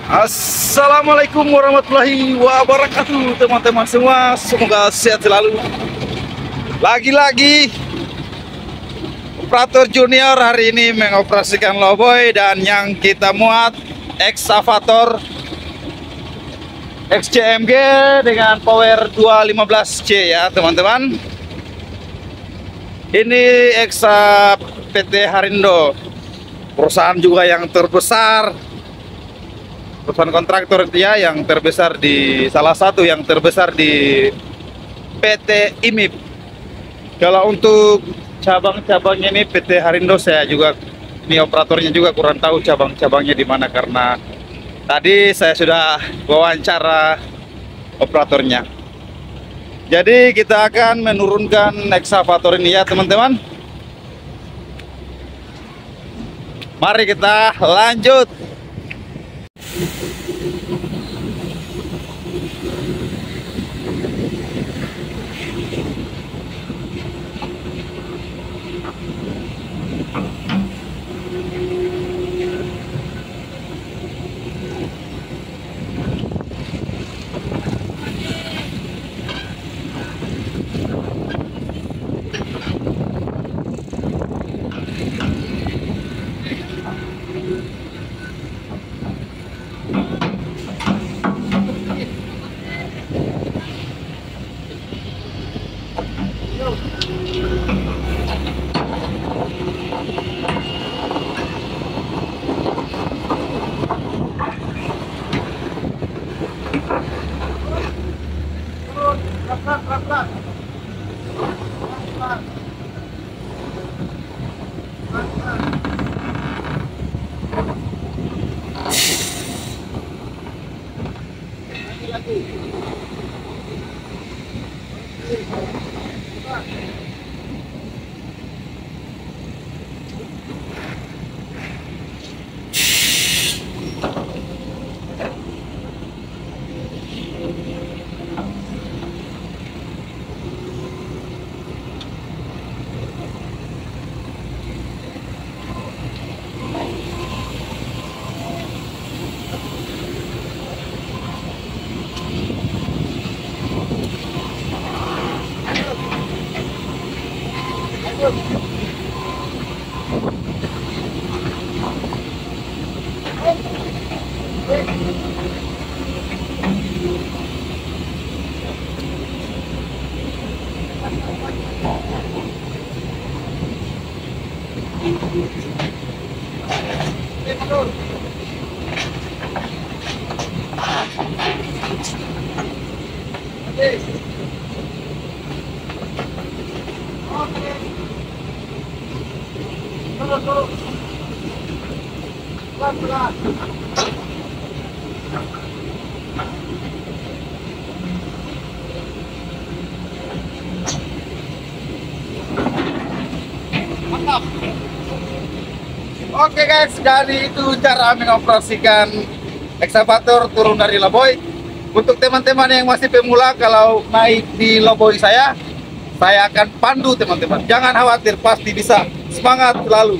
Assalamualaikum warahmatullahi wabarakatuh, teman-teman semua. Semoga sehat selalu. Lagi-lagi operator junior hari ini mengoperasikan lowboy, dan yang kita muat eksavator XCMG dengan power 215C ya teman-teman. Ini Exa PT Harindo, perusahaan juga yang terbesar, perusahaan kontraktor dia yang terbesar di salah satu yang terbesar di PT IMIP. Kalau untuk cabang-cabangnya ini PT Harindo, saya juga ini operatornya juga kurang tahu cabang-cabangnya di mana, karena tadi saya sudah wawancara operatornya. Jadi kita akan menurunkan eksavator ini ya teman-teman. Mari kita lanjut. Oke guys, jadi itu cara mengoperasikan eksavator turun dari lowboy. Untuk teman-teman yang masih pemula, kalau naik di lowboy saya akan pandu teman-teman. Jangan khawatir, pasti bisa. Semangat selalu.